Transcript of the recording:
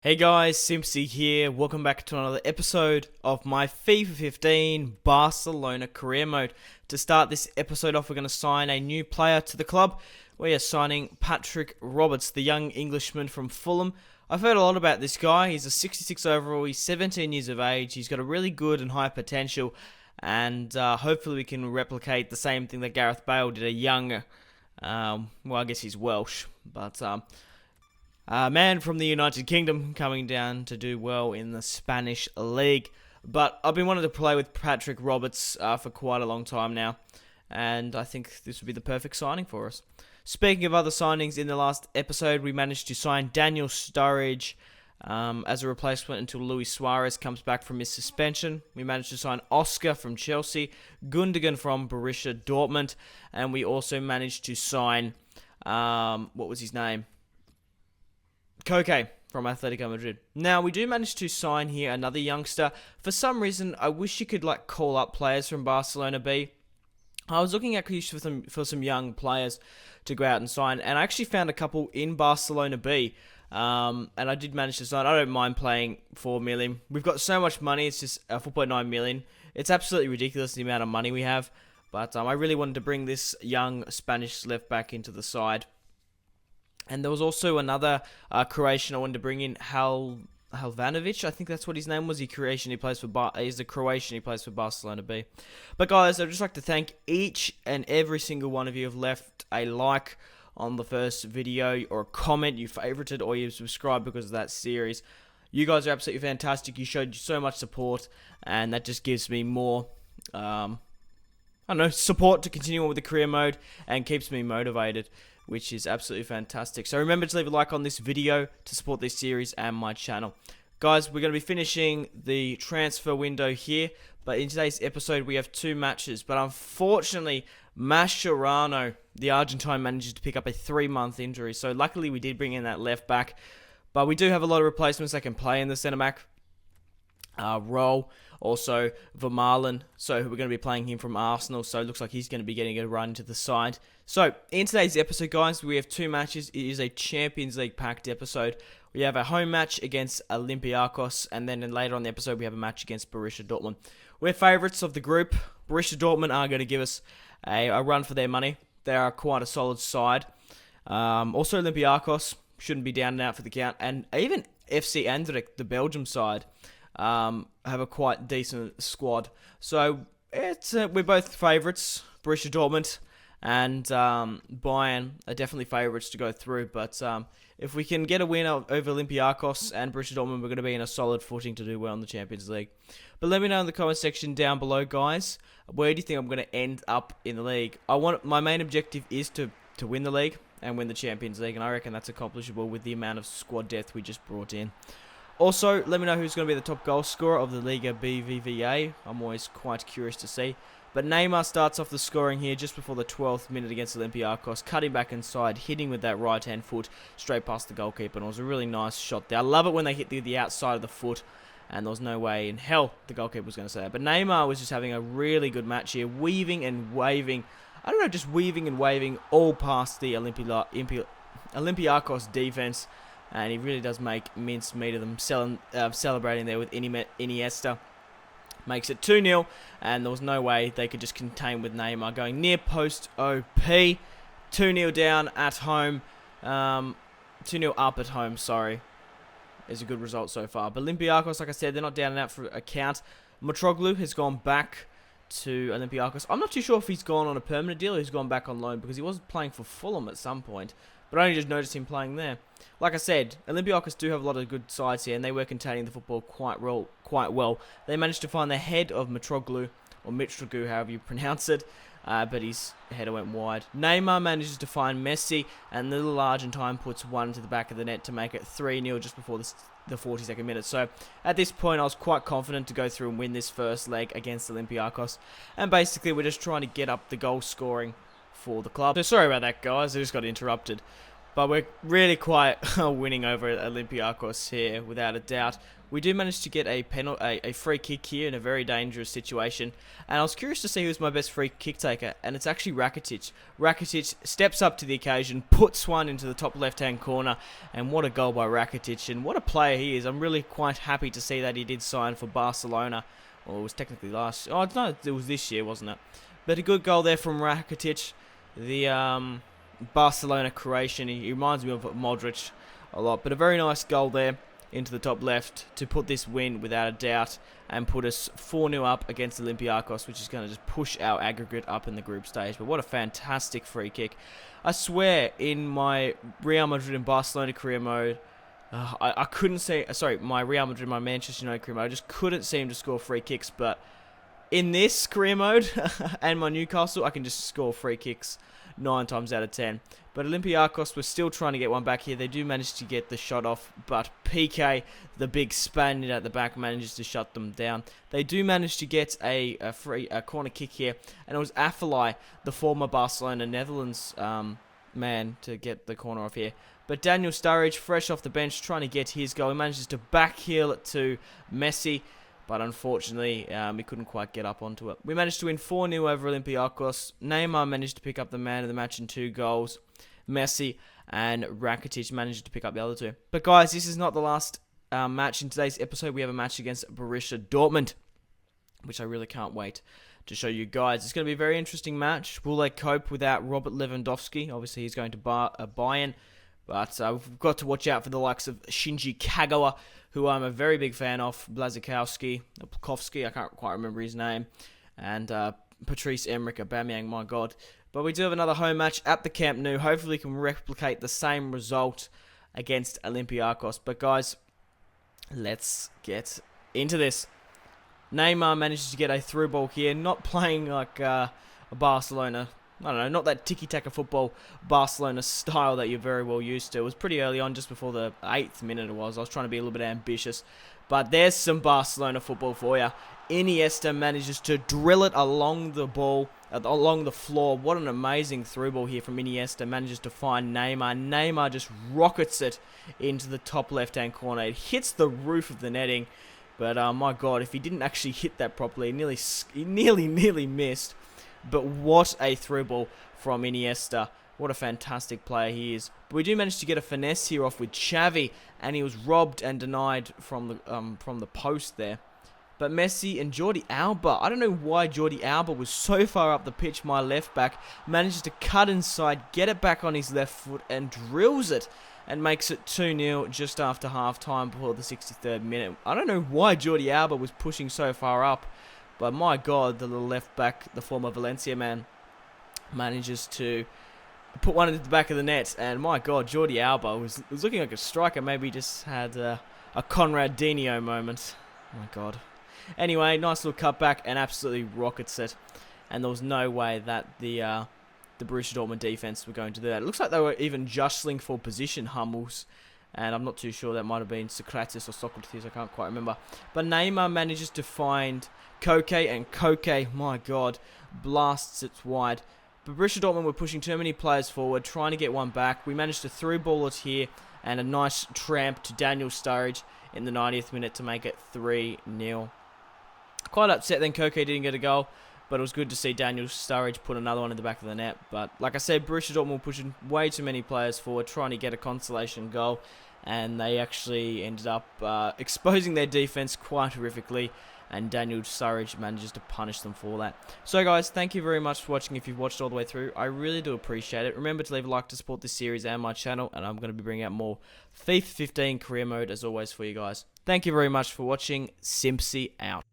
Hey guys, Simpzy here. Welcome back to another episode of my FIFA 15 Barcelona Career Mode. To start this episode off, we're going to sign a new player to the club. We are signing Patrick Roberts, the young Englishman from Fulham. I've heard a lot about this guy. He's a 66 overall. He's 17 years of age. He's got a really good and high potential. And hopefully we can replicate the same thing that Gareth Bale did, a young, well, I guess he's Welsh, but man from the United Kingdom coming down to do well in the Spanish League. But I've been wanting to play with Patrick Roberts for quite a long time now, and I think this would be the perfect signing for us. Speaking of other signings, in the last episode we managed to sign Daniel Sturridge as a replacement until Luis Suarez comes back from his suspension. We managed to sign Oscar from Chelsea, Gundogan from Borussia Dortmund, and we also managed to sign, what was his name? Koke from Atletico Madrid. Now, we do manage to sign here another youngster. For some reason, I wish you could call up players from Barcelona B. I was looking at for some young players to go out and sign, and I actually found a couple in Barcelona B. And I did manage to sign. I don't mind playing 4 million. We've got so much money. It's just 4.9 million. It's absolutely ridiculous the amount of money we have. But I really wanted to bring this young Spanish left back into the side. And there was also another Croatian I wanted to bring in, Halvanovic. I think that's what his name was. He's a Croatian. He plays for Barcelona B. But guys, I'd just like to thank each and every single one of you who have left a like on the first video, or a comment, you favorited, or you subscribed because of that series. You guys are absolutely fantastic. You showed so much support, and that just gives me more, support to continue on with the career mode and keeps me motivated, which is absolutely fantastic. So remember to leave a like on this video to support this series and my channel. Guys, we're going to be finishing the transfer window here, but in today's episode we have 2 matches. But unfortunately, Mascherano, the Argentine, manages to pick up a 3-month injury. So luckily we did bring in that left back, but we do have a lot of replacements that can play in the centre back role. Also, Vermaelen, so we're going to be playing him from Arsenal, so it looks like he's going to be getting a run to the side. So, in today's episode, guys, we have 2 matches. It is a Champions League packed episode. We have a home match against Olympiacos, and then later on the episode, we have a match against Borussia Dortmund. We're favourites of the group. Borussia Dortmund are going to give us a run for their money. They are quite a solid side. Also, Olympiacos shouldn't be down and out for the count, and even FC Anderlecht, the Belgium side, have a quite decent squad. So it's we're both favourites. Borussia Dortmund and Bayern are definitely favourites to go through. But if we can get a win over Olympiacos and Borussia Dortmund, we're going to be in a solid footing to do well in the Champions League. But let me know in the comment section down below, guys. Where do you think I'm going to end up in the league? My main objective is to win the league and win the Champions League, and I reckon that's accomplishable with the amount of squad depth we just brought in. Also, let me know who's going to be the top goal scorer of the Liga BBVA. I'm always quite curious to see. But Neymar starts off the scoring here just before the 12th minute against Olympiacos, cutting back inside, hitting with that right-hand foot straight past the goalkeeper. And it was a really nice shot there. I love it when they hit the outside of the foot, and there was no way in hell the goalkeeper was going to say that. But Neymar was just having a really good match here, weaving and waving. I don't know, just weaving and waving all past the Olympiacos defense. And he really does make mincemeat of them, celebrating there with Iniesta. Makes it 2-0, and there was no way they could just contain with Neymar going near post OP. 2-0 down at home. 2-0 up at home, sorry. Is a good result so far. But Olympiacos, like I said, they're not down and out for a count. Mitroglou has gone back to Olympiacos. I'm not too sure if he's gone on a permanent deal or he's gone back on loan, because he was playing for Fulham at some point. But I only just noticed him playing there. Like I said, Olympiacos do have a lot of good sides here, and they were containing the football quite well. They managed to find the head of Mitroglou, or Mitroglou, however you pronounce it, but his header went wide. Neymar manages to find Messi, and the little Argentine puts one to the back of the net to make it 3-0 just before the 42nd minute. So at this point, I was quite confident to go through and win this first leg against Olympiacos. And basically, we're just trying to get up the goal scoring for the club. So sorry about that, guys. I just got interrupted. But we're really quite winning over Olympiacos here, without a doubt. We do manage to get a free kick here in a very dangerous situation. And I was curious to see who's my best free kick taker, and it's actually Rakitic. Rakitic steps up to the occasion, puts one into the top left-hand corner, and what a goal by Rakitic, and what a player he is. I'm really quite happy to see that he did sign for Barcelona. Well, it was technically no, it was this year, wasn't it? But a good goal there from Rakitic. The Barcelona Croatian. He reminds me of Modric a lot, but a very nice goal there into the top left to put this win without a doubt and put us 4-0 up against Olympiacos, which is going to just push our aggregate up in the group stage. But what a fantastic free kick. I swear, in my Real Madrid and Barcelona career mode, I couldn't see, my Real Madrid, my Manchester United career mode, I just couldn't seem to score free kicks, but in this career mode and my Newcastle, I can just score free kicks 9 times out of 10. But Olympiacos were still trying to get one back here. They do manage to get the shot off, but PK, the big Spaniard at the back, manages to shut them down. They do manage to get a corner kick here, and it was Afellay, the former Barcelona Netherlands man, to get the corner off here. But Daniel Sturridge, fresh off the bench, trying to get his goal. He manages to backheel it to Messi, but unfortunately, we couldn't quite get up onto it. We managed to win 4-0 over Olympiacos. Neymar managed to pick up the man of the match in 2 goals. Messi and Rakitic managed to pick up the other 2. But guys, this is not the last match. In today's episode, we have a match against Borussia Dortmund, which I really can't wait to show you guys. It's going to be a very interesting match. Will they cope without Robert Lewandowski? Obviously, he's going to Bayern. But we've got to watch out for the likes of Shinji Kagawa, who I'm a very big fan of, Blazikowski, I can't quite remember his name, and Patrice Emerick Aubameyang, my God. But we do have another home match at the Camp Nou. Hopefully we can replicate the same result against Olympiacos. But guys, let's get into this. Neymar manages to get a through ball here, not playing like a Barcelona, I don't know, not that tiki-taka football Barcelona style that you're very well used to. It was pretty early on, just before the 8th minute it was. I was trying to be a little bit ambitious. But there's some Barcelona football for you. Iniesta manages to drill it along the ball, along the floor. What an amazing through ball here from Iniesta. Manages to find Neymar. Neymar just rockets it into the top left-hand corner. It hits the roof of the netting. But my God, if he didn't actually hit that properly, he nearly missed. But what a through ball from Iniesta. What a fantastic player he is. But we do manage to get a finesse here off with Xavi, and he was robbed and denied from the post there. But Messi and Jordi Alba, I don't know why Jordi Alba was so far up the pitch, my left back, manages to cut inside, get it back on his left foot, and drills it, and makes it 2-0 just after half-time before the 63rd minute. I don't know why Jordi Alba was pushing so far up, but my God, the little left back, the former Valencia man, manages to put one into the back of the net. And my God, Jordi Alba was looking like a striker. Maybe just had a Conrad Dino moment. Oh my God. Anyway, nice little cutback and absolutely rockets it. And there was no way that the Borussia Dortmund defense were going to do that. It looks like they were even jostling for position, Hummels. And I'm not too sure, that might have been Socrates or Socrates, I can't quite remember. But Neymar manages to find Koke, and Koke, my God, blasts it wide. But Borussia Dortmund were pushing too many players forward, trying to get one back. We managed to through ball it here, and a nice tramp to Daniel Sturridge in the 90th minute to make it 3-0. Quite upset then Koke didn't get a goal, but it was good to see Daniel Sturridge put another one in the back of the net. But like I said, Borussia Dortmund were pushing way too many players forward, trying to get a consolation goal, and they actually ended up exposing their defense quite horrifically, and Daniel Sturridge manages to punish them for that. So guys, thank you very much for watching. If you've watched all the way through, I really do appreciate it. Remember to leave a like to support this series and my channel, and I'm going to be bringing out more FIFA 15 career mode as always for you guys. Thank you very much for watching. Simpzy out.